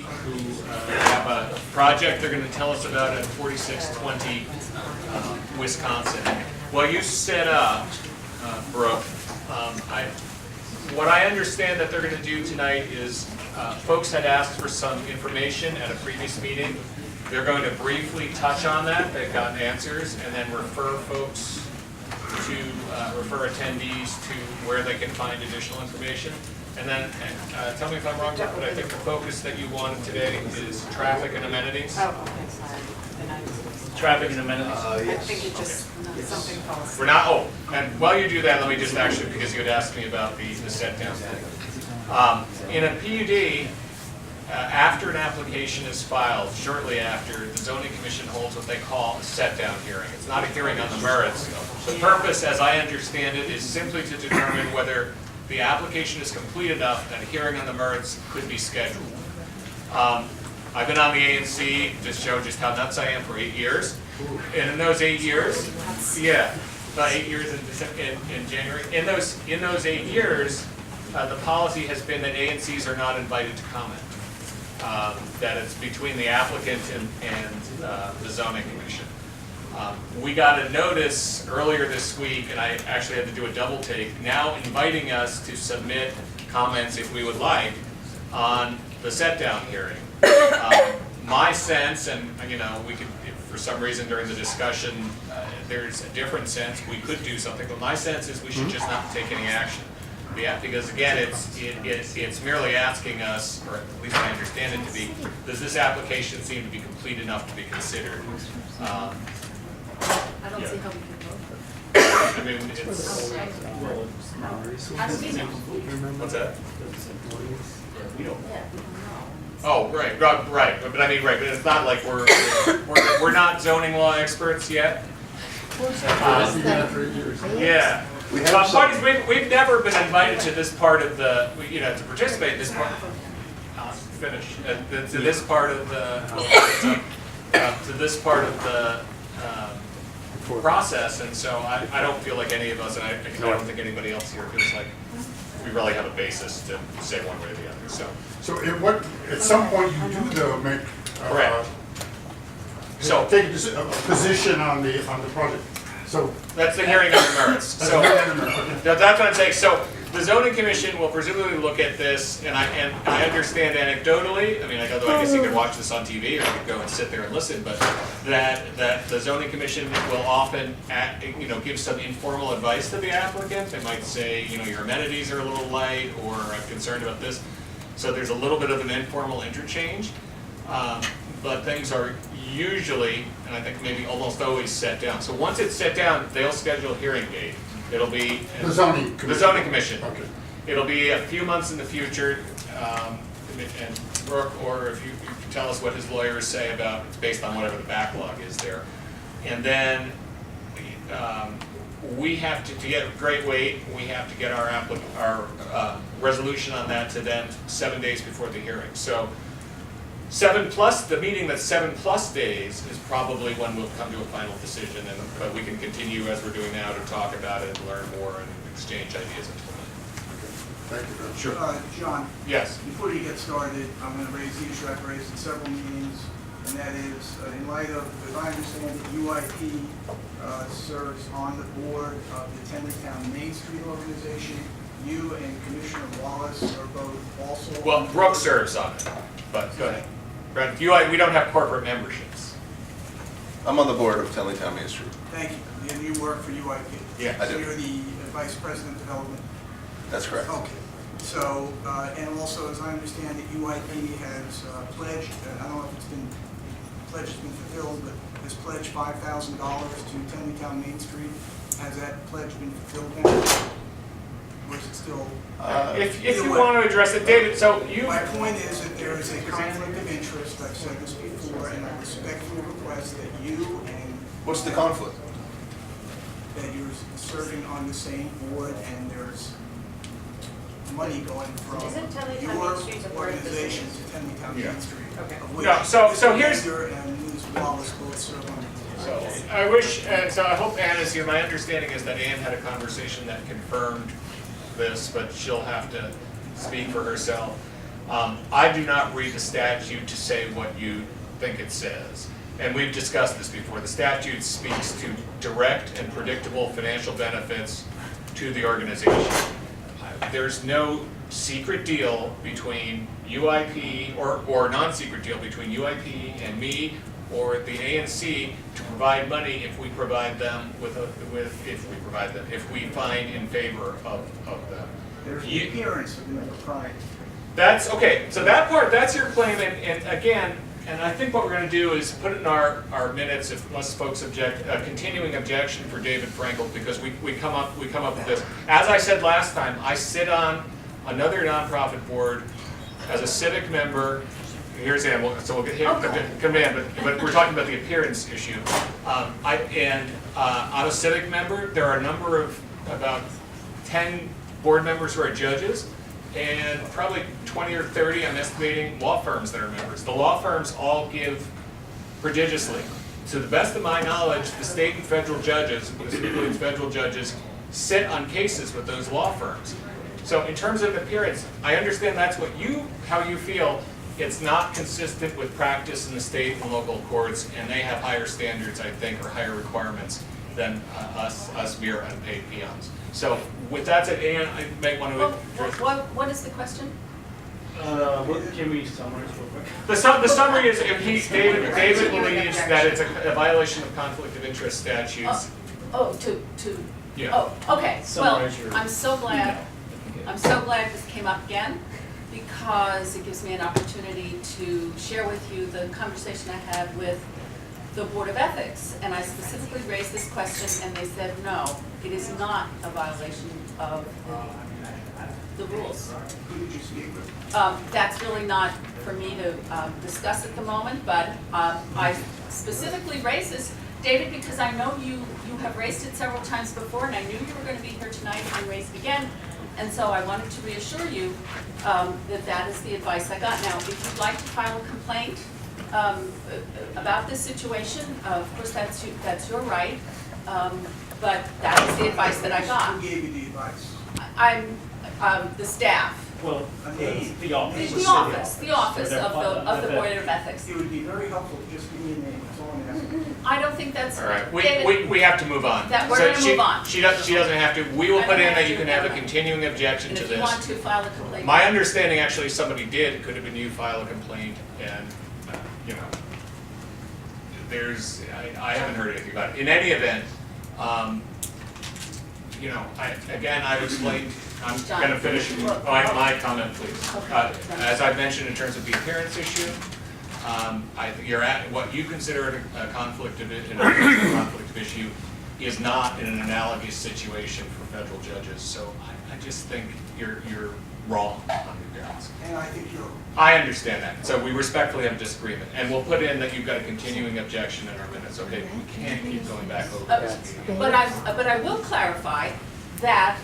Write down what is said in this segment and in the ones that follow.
who have a project they're going to tell us about at 4620 Wisconsin. Well, you set up, Brooke, what I understand that they're going to do tonight is folks had asked for some information at a previous meeting. They're going to briefly touch on that. They've gotten answers, and then refer folks to refer attendees to where they can find additional information. And then, tell me if I'm wrong, but I think the focus that you wanted today is traffic and amenities. Oh, okay, sorry. Then I just, Traffic and amenities. I think it just, something false. We're not, oh, and while you do that, let me just actually, because you had asked me about the set down thing. In a PUD, after an application is filed, shortly after, the zoning commission holds what they call a set-down hearing. It's not a hearing on the merits. The purpose, as I understand it, is simply to determine whether the application is complete enough that a hearing on the merits could be scheduled. I've been on the ANC, just show just how nuts I am, for 8 years. And in those 8 years, yeah, about 8 years in January. In those 8 years, the policy has been that ANCs are not invited to comment. That it's between the applicant and the zoning commission. We got a notice earlier this week, and I actually had to do a double take, now inviting us to submit comments, if we would like, on the set-down hearing. My sense, and we could, if for some reason during the discussion there's a different sense, we could do something, but my sense is we should just not take any action. Yeah, because again, it's merely asking us, or at least I understand it to be, does this application seem to be complete enough to be considered? I don't see how we can vote. I mean, it's, what's that? Oh, right, but I mean, right, but it's not like we're not zoning law experts yet. Yeah. We've never been invited to this part of the, to participate in this part. To this part of the, process, and so I don't feel like any of us, and I don't think anybody else here feels like we really have a basis to say one way or the other. So at some point you do though make correct. So take a position on the project. So that's the hearing on the merits. So that's what I'm saying. So the zoning commission will presumably look at this, and I understand anecdotally. I mean, although I guess you could watch this on TV or you could go and sit there and listen, but that the zoning commission will often give some informal advice to the applicant. They might say, your amenities are a little light, or I'm concerned about this. So there's a little bit of an informal interchange, but things are usually, and I think maybe almost always, set down. So once it's set down, they'll schedule a hearing date. It'll be the zoning commission. Okay. It'll be a few months in the future, and Brooke, or if you can tell us what his lawyers say about, it's based on whatever the backlog is there. And then we have to get great weight. We have to get our resolution on that to them 7 days before the hearing. So 7+, the meeting that's 7+ days is probably when we'll come to a final decision, but we can continue as we're doing now to talk about it and learn more and exchange ideas until then. Thank you, Bill. Sure. John. Yes. Before you get started, I'm going to raise the issue I've raised in several meetings, and that is, in light of, as I understand it, UIP serves on the board of the Tendertown Main Street organization. You and Commissioner Wallace are both also. Well, Brooke serves on it, but go ahead. Right, we don't have corporate memberships. I'm on the board of Tendertown Main Street. Thank you. And you work for UIP. Yeah, I do. So you're the Vice President of Development. That's correct. Okay. So, and also, as I understand it, UIP has pledged, I don't know if pledge has been fulfilled, but has pledged $5,000 to Tendertown Main Street. Has that pledge been fulfilled now? Or is it still? If you want to address it, David, so you... My point is that there is a conflict of interest, I've said this before, and I respectfully request that you and... What's the conflict? That you're serving on the same board and there's money going from Isn't Tendertown your Main Street a part of the organization city? to Tendertown Yeah. Main Street. Okay. Of which No, so Mr. here's- Bender and Ms. Wallace both serve on the board. So I wish, so I hope Ann is here. My understanding is that Ann had a conversation that confirmed this, but she'll have to speak for herself. I do not read the statute to say what you think it says. And we've discussed this before. The statute speaks to direct and predictable financial benefits to the organization. There's no secret deal between UIP or non-secret deal between UIP and me or the ANC to provide money if we provide them if we find in favor of them. There's the appearance of the propriety. That's, okay, so that part, that's your claim, and again, and I think what we're gonna do is put it in our minutes, unless folks object, a continuing objection for David Frankel, because we come up with this. As I said last time, I sit on another nonprofit board as a civic member. Here's Ann, so we'll get here, come in, but we're talking about the appearance issue. I'm a civic member. There are a number of, about 10 board members who are judges, and probably 20 or 30, I'm estimating, law firms that are members. The law firms all give prodigiously. To the best of my knowledge, the state and federal judges, this includes federal judges, sit on cases with those law firms. So in terms of appearance, I understand that's how you feel. It's not consistent with practice in the state and local courts, and they have higher standards, I think, or higher requirements than us mere unpaid peons. So with that said, Ann, I may want to address. What is the question? Can we summarize real quick? The summary is, David believes that it's a violation of conflict of interest statutes. Okay. Yeah. Well, Summarize your- I'm so glad this came up again, because it gives me an opportunity to share with you the conversation I had with the Board of Ethics. And I specifically raised this question, and they said, no, it is not a violation of the rules. Who did you speak with? That's really not for me to discuss at the moment, but I specifically raised this, David, because I know you have raised it several times before, and I knew you were going to be here tonight and raise it again. And so I wanted to reassure you that that is the advice I got. Now, if you'd like to file a complaint about this situation, of course, that's your right, but that is the advice that I got. Who gave you the advice? I'm the staff. Well, the office. The office of the Board of Ethics. It would be very helpful to just give me a name, that's all I'm asking. I don't think that's. All right, David, we have to move on. We're So gonna move on. She doesn't have to, we will I put don't in have that to, you can have a never. continuing objection And to if you want this. to file a complaint. My understanding, actually, somebody did, it could have been you file a complaint, and, you know, I haven't heard anything about it. In any event, you know, I've explained, I'm John, gonna finish look, my comment, please. Okay. As I mentioned in terms of the appearance issue, I think you're at, what you consider a conflict of issue is not in an analogous situation for federal judges, so I just think you're wrong on the appearance. And I think you're. I understand that, so we respectfully have disagreement, and we'll put in that you've got a continuing objection in our minutes, okay? We can't keep going back over this. But I will clarify that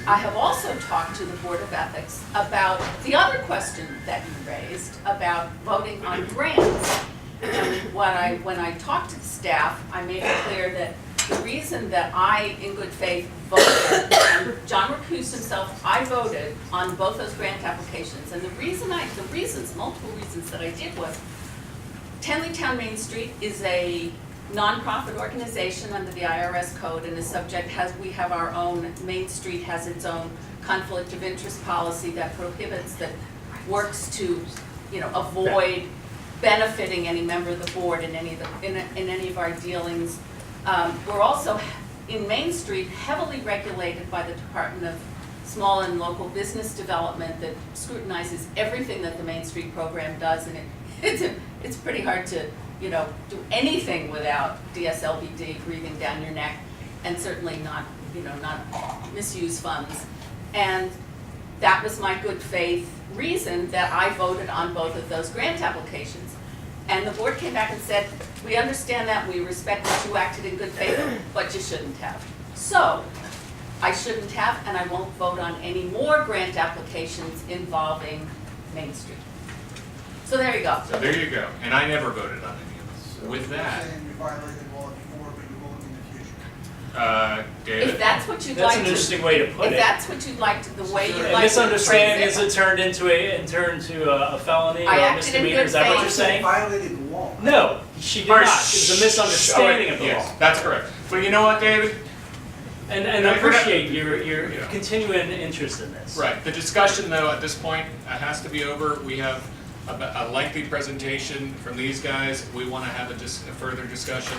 I have also talked to the Board of Ethics about the other question that you raised about voting on grants. And when I talked to the staff, I made it clear that the reason that I, in good faith, voted, and John Recuse himself, I voted on both those grant applications. And multiple reasons that I did was, Tenleytown Main Street is a nonprofit organization under the IRS code, and we have our own, Main Street has its own conflict of interest policy that prohibits, that works to, avoid benefiting any member of the board in any of our dealings. We're also, in Main Street, heavily regulated by the Department of Small and Local Business Development that scrutinizes everything that the Main Street program does, and it's pretty hard to do anything without DSLBD breathing down your neck, and certainly not misuse funds. And that was my good faith reason that I voted on both of those grant applications. And the board came back and said, we understand that, we respect that you acted in good faith, but you shouldn't have. So, I shouldn't have, and I won't vote on any more grant applications involving Main Street. So there you go. So there you go, and I never voted on any of them. So With you're that, saying you violated the law before, but you won't in the future. David? If that's what you'd That's like an to, interesting way to put if it. that's what you'd like to, the way you'd A like to misunderstanding, phrase is it turned into a felony or I a acted in misdemeanor? good Is that what faith. you're saying? Violated the law. No, she did not. It was a misunderstanding of the Yes, law. that's correct. But you know what, David? And I We're not- appreciate your Yeah. continuing interest in this. Right, the discussion though, at this point, has to be over. We have a lengthy presentation from these guys. We want to have a further discussion.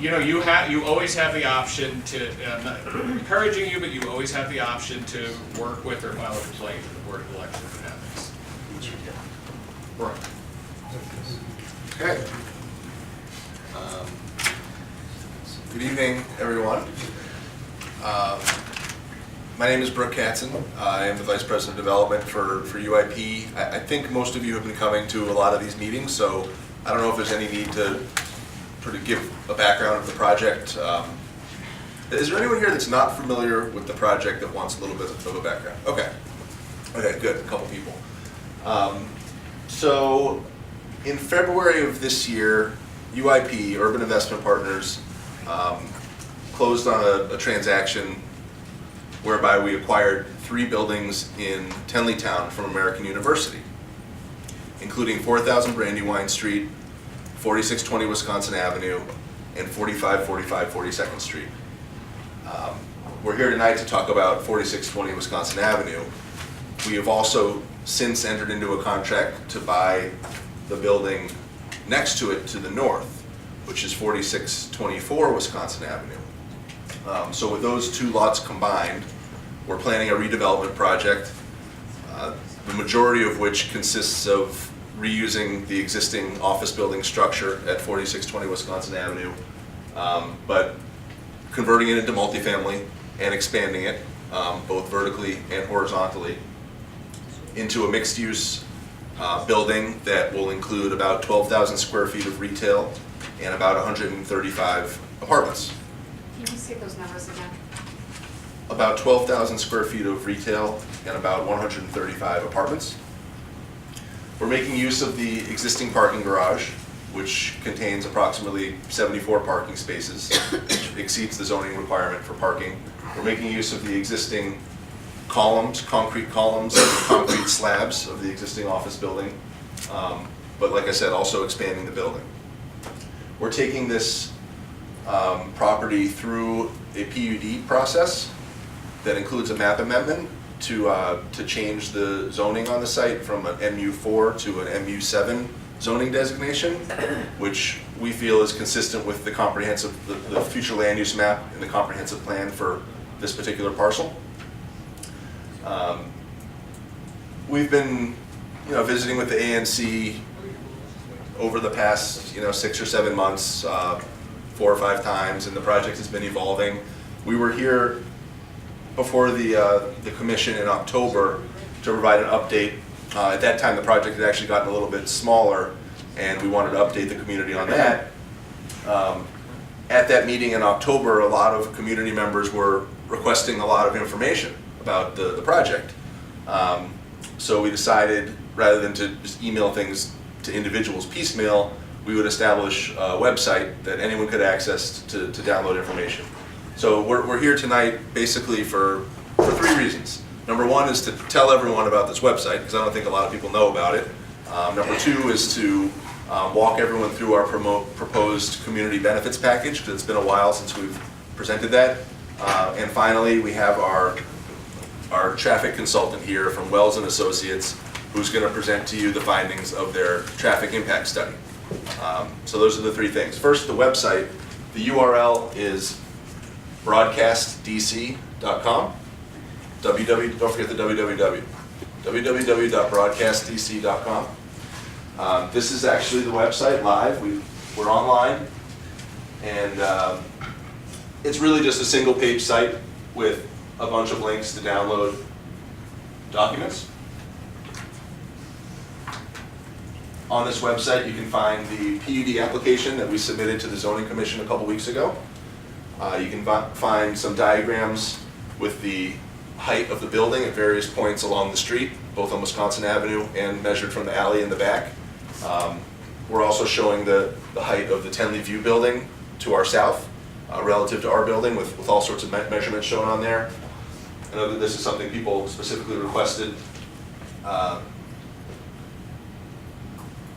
You know, you always have the option to, I'm not encouraging you, but you always have the option to work with or file a complaint to the Board of Elections and Ethics. Right. Okay. Good evening, everyone. My name is Brooke Katzen. I am the Vice President of Development for UIP. I think most of you have been coming to a lot of these meetings, so I don't know if there's any need to sort of give a background of the project. Is there anyone here that's not familiar with the project that wants a little bit of a background? Okay. Okay, good, a couple people. So in February of this year, UIP, Urban Investment Partners, closed on a transaction whereby we acquired 3 buildings in Tenleytown from American University, including 4000 Brandywine Street, 4620 Wisconsin Avenue, and 4545 42nd Street. We're here tonight to talk about 4620 Wisconsin Avenue. We have also since entered into a contract to buy the building next to it to the north, which is 4624 Wisconsin Avenue. So with those 2 lots combined, we're planning a redevelopment project, the majority of which consists of reusing the existing office building structure at 4620 Wisconsin Avenue, but converting it into multifamily and expanding it, both vertically and horizontally, into a mixed-use building that will include about 12,000 square feet of retail and about 135 apartments. Can you say those numbers again? About 12,000 square feet of retail and about 135 apartments. We're making use of the existing parking garage, which contains approximately 74 parking spaces, which exceeds the zoning requirement for parking. We're making use of the existing columns, concrete columns, and concrete slabs of the existing office building, but like I said, also expanding the building. We're taking this property through a PUD process that includes a map amendment to change the zoning on the site from an MU4 to an MU7 zoning designation, which we feel is consistent with the comprehensive, the future land use map and the comprehensive plan for this particular parcel. We've been, visiting with the ANC over the past, 6 or 7 months, 4 or 5 times, and the project has been evolving. We were here before the commission in October to provide an update. At that time, the project had actually gotten a little bit smaller, and we wanted to update the community on that. At that meeting in October, a lot of community members were requesting a lot of information about the project. So we decided, rather than to just email things to individuals piecemeal, we would establish a website that anyone could access to download information. So we're here tonight basically for 3 reasons. Number 1 is to tell everyone about this website, because I don't think a lot of people know about it. Number 2 is to walk everyone through our proposed community benefits package, because it's been a while since we've presented that. And finally, we have our traffic consultant here from Wells and Associates, who's going to present to you the findings of their traffic impact study. So those are the 3 things. First, the website. The URL is broadcastdc.com. Don't forget the www. www.broadcastdc.com. This is actually the website live. We're online, and it's really just a single page site with a bunch of links to download documents. On this website, you can find the PUD application that we submitted to the Zoning Commission a couple weeks ago. You can find some diagrams with the height of the building at various points along the street, both on Wisconsin Avenue and measured from the alley in the back. We're also showing the height of the Tenley View building to our south, relative to our building with all sorts of measurements shown on there. I know that this is something people specifically requested.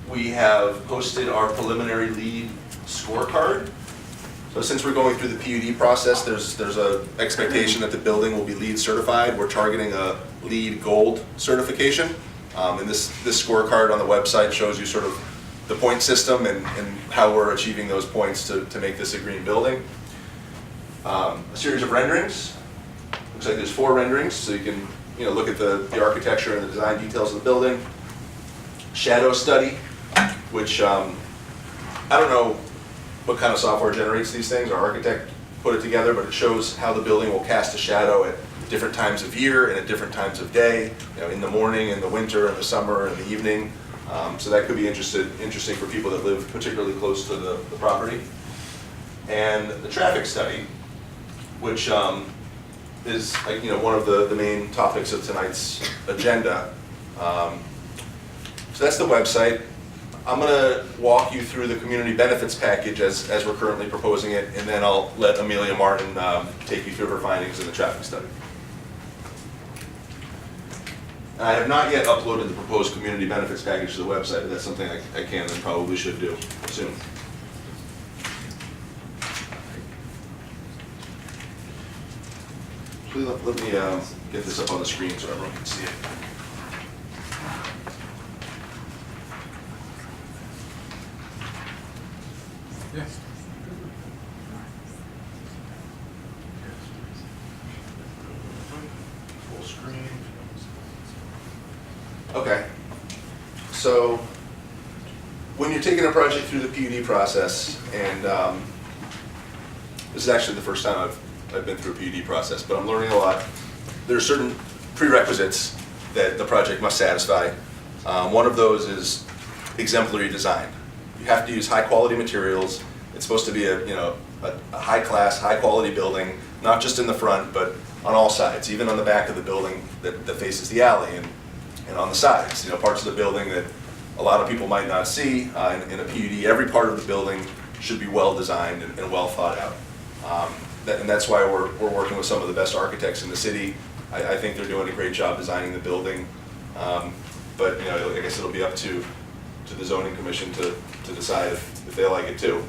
We have posted our preliminary LEED scorecard. So since we're going through the PUD process, there's a expectation that the building will be LEED certified. We're targeting a LEED Gold certification. And this scorecard on the website shows you sort of the point system and how we're achieving those points to make this a green building. A series of renderings. Looks like there's 4 renderings, so you can look at the architecture and the design details of the building. Shadow study, which I don't know what kind of software generates these things. Our architect put it together, but it shows how the building will cast a shadow at different times of year and at different times of day, in the morning, in the winter, in the summer, in the evening. So that could be interesting for people that live particularly close to the property. And the traffic study, which is one of the main topics of tonight's agenda. So that's the website. I'm going to walk you through the community benefits package as we're currently proposing it, and then I'll let Amelia Martin take you through her findings in the traffic study. I have not yet uploaded the proposed community benefits package to the website, but that's something I can and probably should do soon. Please let me get this up on the screen so everyone can see it. Yes. Full screen. Okay. So when you're taking a project through the PUD process, and this is actually the first time I've been through a PUD process, but I'm learning a lot. There are certain prerequisites that the project must satisfy. One of those is exemplary design. You have to use high quality materials. It's supposed to be a high class, high quality building, not just in the front, but on all sides, even on the back of the building that faces the alley and on the sides. Parts of the building that a lot of people might not see. In a PUD, every part of the building should be well designed and well thought out. And that's why we're working with some of the best architects in the city. I think they're doing a great job designing the building. But I guess it'll be up to the zoning commission to decide if they like it too.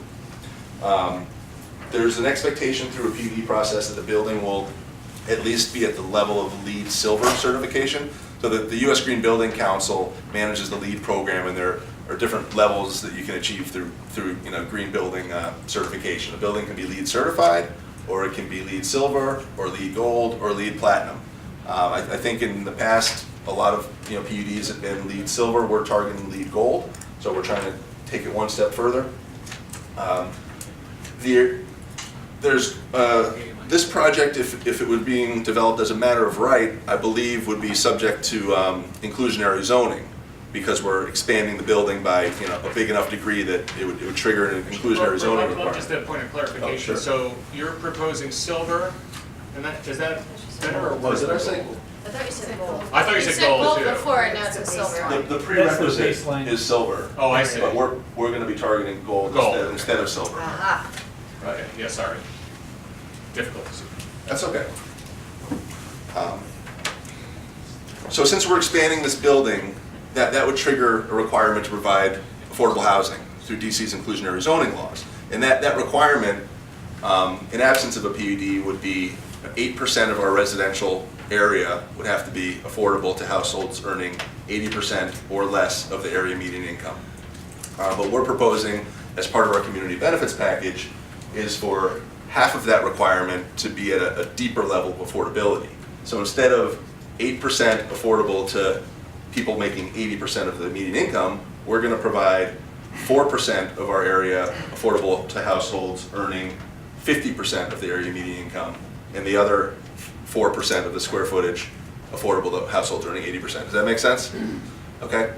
There's an expectation through a PUD process that the building will at least be at the level of LEED Silver certification. So that the U.S. Green Building Council manages the LEED program, and there are different levels that you can achieve through green building certification. A building can be LEED certified, or it can be LEED Silver, or LEED Gold, or LEED Platinum. I think in the past, a lot of PUDs have been LEED Silver. We're targeting LEED Gold, so we're trying to take it one step further. This project, if it were being developed as a matter of right, I believe would be subject to inclusionary zoning, because we're expanding the building by a big enough degree that it would trigger an inclusionary zoning requirement. Just a point of clarification. Oh, sure. So you're proposing silver, and is that better or Oh, worse? did I say? I thought you said gold. I thought you said gold too. before, and now it says silver. The prerequisite baseline. is silver. Oh, I see. But we're going to be targeting gold instead of silver. Aha. Okay, yeah, sorry. Difficult to see. That's okay. So since we're expanding this building, that would trigger a requirement to provide affordable housing through DC's inclusionary zoning laws. And that requirement, in absence of a PUD, would be 8% of our residential area would have to be affordable to households earning 80% or less of the area median income. But we're proposing, as part of our community benefits package, is for half of that requirement to be at a deeper level of affordability. So instead of 8% affordable to people making 80% of the median income, we're going to provide 4% of our area affordable to households earning 50% of the area median income, and the other 4% of the square footage affordable to households earning 80%. Does that make sense? Okay.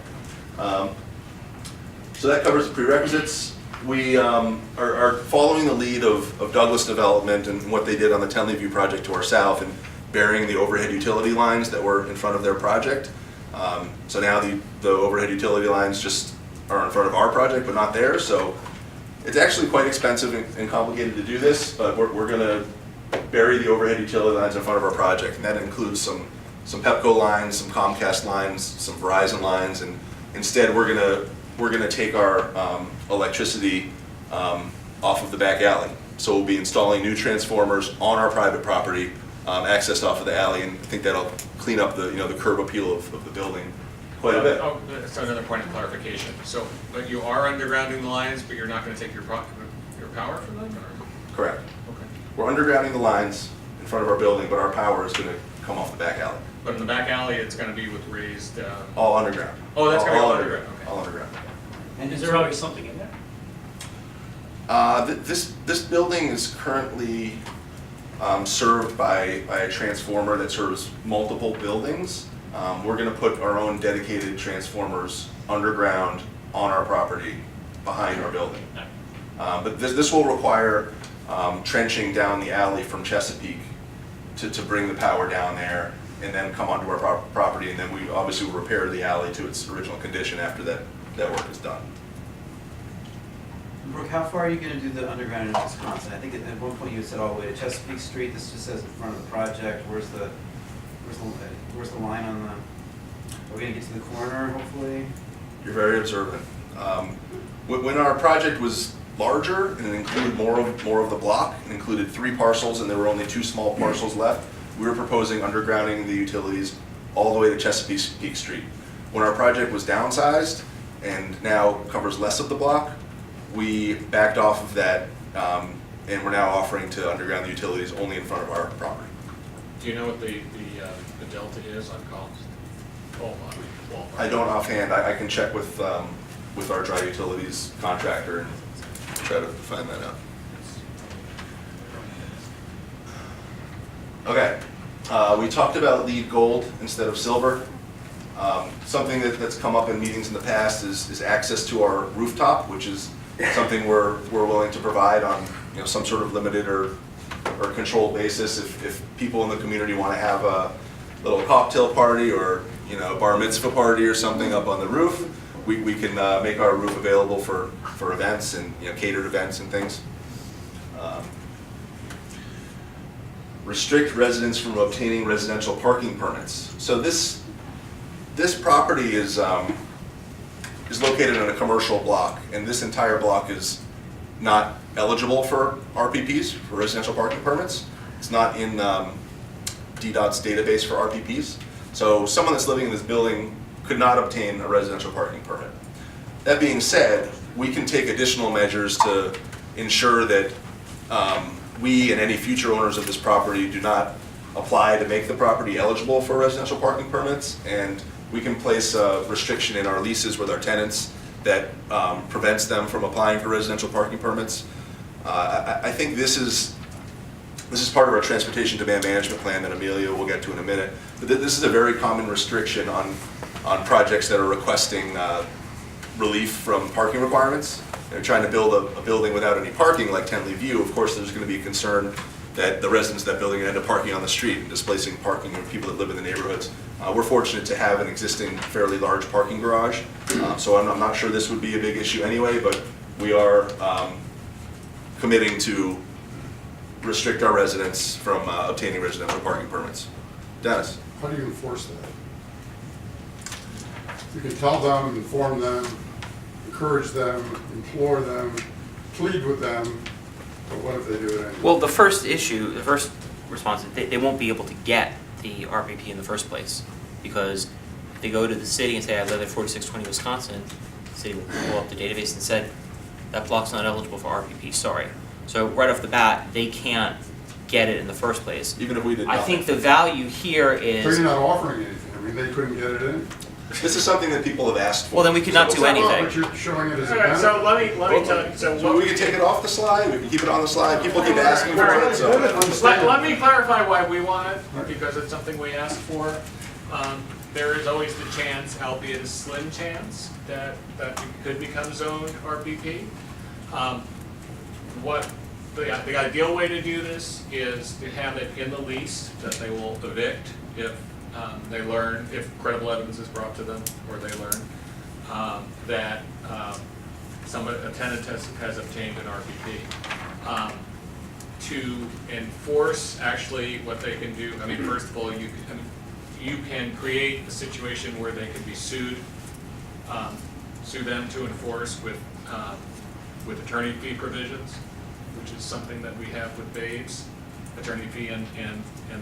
So that covers the prerequisites. We are following the lead of Douglas Development and what they did on the Tenley View project to our south, and burying the overhead utility lines that were in front of their project. So now the overhead utility lines just are in front of our project, but not theirs. So It's actually quite expensive and complicated to do this, but we're gonna bury the overhead utility lines in front of our project, and that includes some Pepco lines, some Comcast lines, some Verizon lines, and instead we're gonna take our electricity off of the back alley. So we'll be installing new transformers on our private property, accessed off of the alley, and I think that'll clean up the the curb appeal of the building quite a bit. Oh, that's another point of clarification. So, but you are undergrounding the lines, but you're not gonna take your power from them, or? Correct. Okay. We're undergrounding the lines in front of our building, but our power is gonna come off the back alley. But in the back alley, it's gonna be with raised, All underground. Oh, that's gonna be all under- underground, okay. All underground. And is there always something in there? This building is currently served by a transformer that serves multiple buildings. We're gonna put our own dedicated transformers underground on our property behind our building. But this will require trenching down the alley from Chesapeake to bring the power down there and then come onto our property, and then we obviously will repair the alley to its original condition after that work is done. Brooke, how far are you gonna do the underground in Wisconsin? I think at one point you had said all the way to Chesapeake Street. This just says in front of the project. Where's the line on the, are we gonna get to the corner, hopefully? You're very observant. When our project was larger and it included more of the block, it included 3 parcels and there were only 2 small parcels left, we were proposing undergrounding the utilities all the way to Chesapeake Street. When our project was downsized and now covers less of the block, we backed off of that, and we're now offering to underground the utilities only in front of our property. Do you know what the delta is on cost? Oh, ballpark. I don't offhand. I can check with our dry utilities contractor and try to find that out. Okay, we talked about lead gold instead of silver. Something that's come up in meetings in the past is access to our rooftop, which is something we're willing to provide on some sort of limited or controlled basis. If people in the community want to have a little cocktail party or bar mitzvah party or something up on the roof, we can make our roof available for events and catered events and things. Restrict residents from obtaining residential parking permits. So this property is located in a commercial block, and this entire block is not eligible for RPPs, for residential parking permits. It's not in DDOT's database for RPPs. So someone that's living in this building could not obtain a residential parking permit. That being said, we can take additional measures to ensure that we and any future owners of this property do not apply to make the property eligible for residential parking permits, and we can place a restriction in our leases with our tenants that prevents them from applying for residential parking permits. I think this is part of our transportation demand management plan that Amelia will get to in a minute. But this is a very common restriction on projects that are requesting relief from parking requirements. They're trying to build a building without any parking like Tenley View. Of course, there's going to be a concern that the residents of that building end up parking on the street and displacing parking of people that live in the neighborhoods. We're fortunate to have an existing fairly large parking garage, so I'm not sure this would be a big issue anyway, but we are committing to restrict our residents from obtaining residential parking permits. Dennis? How do you enforce that? You can tell them, inform them, encourage them, implore them, plead with them, but what if they do it anyway? Well, the first response, they won't be able to get the RPP in the first place, because if they go to the city and say, I live at 4620 Wisconsin, the city will pull up the database and said, that block's not eligible for RPP, sorry. So right off the bat, they can't get it in the first place. Even if we did I nothing. think the value here So is, you're not offering anything, I mean, they couldn't get it in? This is something that people have asked for. well, then we could not do Well, anything. but you're showing it as a All right, so benefit. let me tell you, So we can take it off the slide, we can keep it on the slide, people keep asking for it, so. Let me clarify why we want it, because it's something we asked for. There is always the chance, albeit a slim chance, that it could become zoned RPP. What the ideal way to do this is to have it in the lease that they will evict if they learn, if credible evidence is brought to them, or they learn that a tenant has obtained an RPP. To enforce actually what they can do, I mean, first of all, you can create a situation where they can be sued, sue them to enforce with attorney fee provisions, which is something that we have with Babes, attorney fee and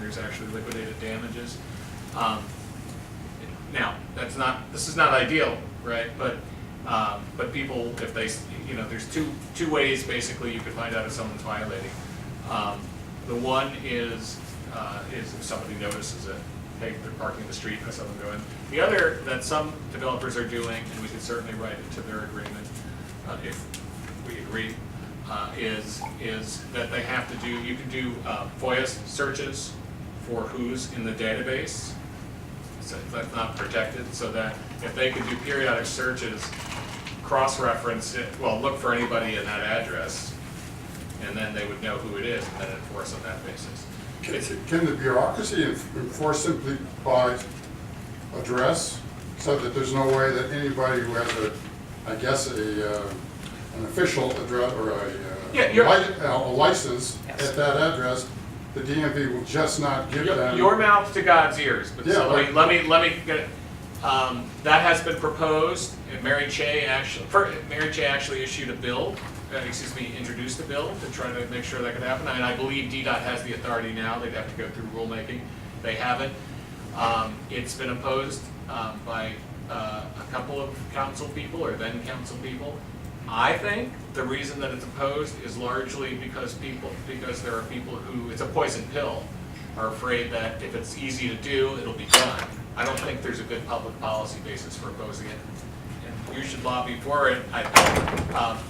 there's actually liquidated damages. Now, this is not ideal, right? But people, if they, there's two ways basically you could find out if someone's violating. The one is if somebody notices it, hey, they're parking in the street, and someone go in. The other that some developers are doing, and we could certainly write into their agreement if we agree, is that they have to do, you can do FOIA searches for who's in the database. So that's not protected, so that if they could do periodic searches, cross-reference it, well, look for anybody in that address, and then they would know who it is, and then enforce on that basis. Can the bureaucracy enforce simply by address, so that there's no way that anybody who has an official address or a license Yes. at that address, the DMV will just not give them? Your mouth to God's ears, but Yeah, so but- let me get it. That has been proposed, and Mary Chey actually issued a bill, introduced a bill to try to make sure that could happen. And I believe DDOT has the authority now, they'd have to go through rulemaking. They haven't. It's been opposed by a couple of council people, or then council people. I think the reason that it's opposed is largely because there are people who, it's a poison pill, are afraid that if it's easy to do, it'll be done. I don't think there's a good public policy basis for opposing it. And you should lobby for it.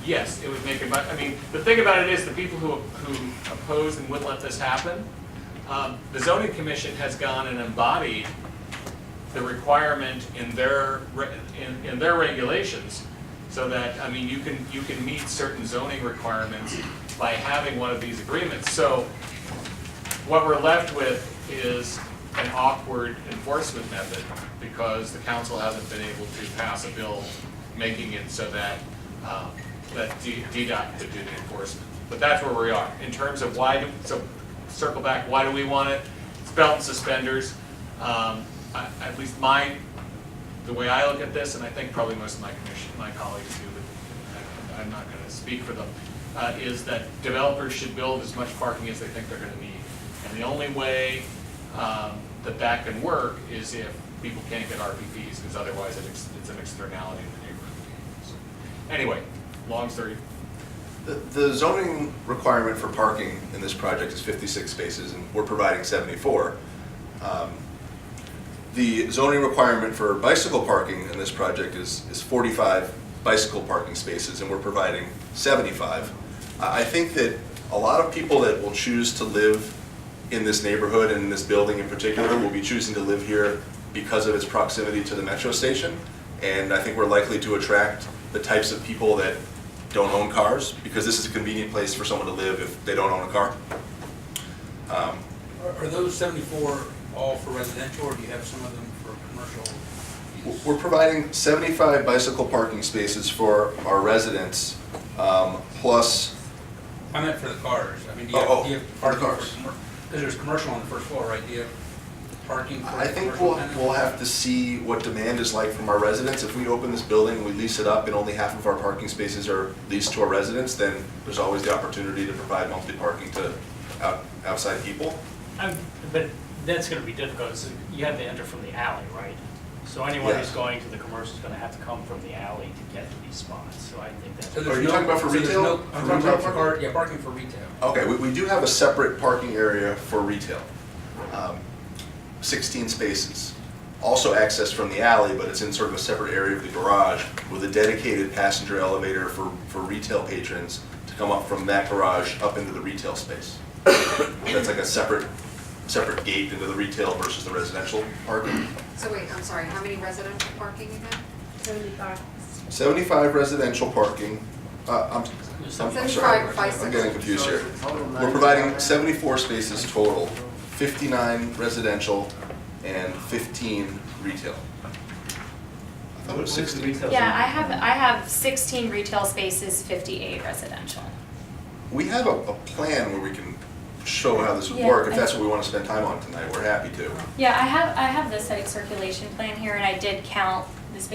Yes, it would make it, I mean, the thing about it is the people who oppose and wouldn't let this happen, the zoning commission has gone and embodied the requirement in their regulations, so that, I mean, you can meet certain zoning requirements by having one of these agreements. So what we're left with is an awkward enforcement method, because the council hasn't been able to pass a bill making it so that DDOT could do the enforcement. But that's where we are. In terms of so circle back, why do we want it? It's belt and suspenders. At least the way I look at this, and I think probably most of my colleagues do, but I'm not going to speak for them, is that developers should build as much parking as they think they're going to need. And the only way that can work is if people can't get RPPs, because otherwise it's an externality in the neighborhood. So, anyway, long story. The zoning requirement for parking in this project is 56 spaces, and we're providing 74. The zoning requirement for bicycle parking in this project is 45 bicycle parking spaces, and we're providing 75. I think that a lot of people that will choose to live in this neighborhood and in this building in particular will be choosing to live here because of its proximity to the metro station, and I think we're likely to attract the types of people that don't own cars, because this is a convenient place for someone to live if they don't own a car. Are those 74 all for residential, or do you have some of them for commercial use? We're providing 75 bicycle parking spaces for our residents, plus. I meant for the cars. I mean, do you have for the parking cars. Because there's commercial on the first floor, right? Do you have parking for I think commercial tenants? we'll have to see what demand is like from our residents. If we open this building and we lease it up and only half of our parking spaces are leased to our residents, then there's always the opportunity to provide monthly parking to outside people. But that's gonna be difficult, so you have to enter from the alley, right? So anyone Yes. who's going to the commercial is gonna have to come from the alley to get to these spots, so I think that's. So there's Are you talking about for retail? I'm For talking retail about for parking? parking for retail. Okay, we do have a separate parking area for retail, 16 spaces. Also accessed from the alley, but it's in sort of a separate area of the garage with a dedicated passenger elevator for retail patrons to come up from that garage up into the retail space. That's like a separate gate into the retail versus the residential parking. So wait, I'm sorry, how many residential parking you have? 75. 75 residential parking. I'm sorry, 75 bicycles. I'm getting confused here. We're providing 74 spaces total, 59 residential and 15 retail. thought it was What's the 16. retail Yeah, zone? I have 16 retail spaces, 58 residential. We have a plan where we can show how this would Yeah, work. If I- that's what we want to spend time on tonight, we're happy to. Yeah, I have the site circulation plan here, and I did count the spaces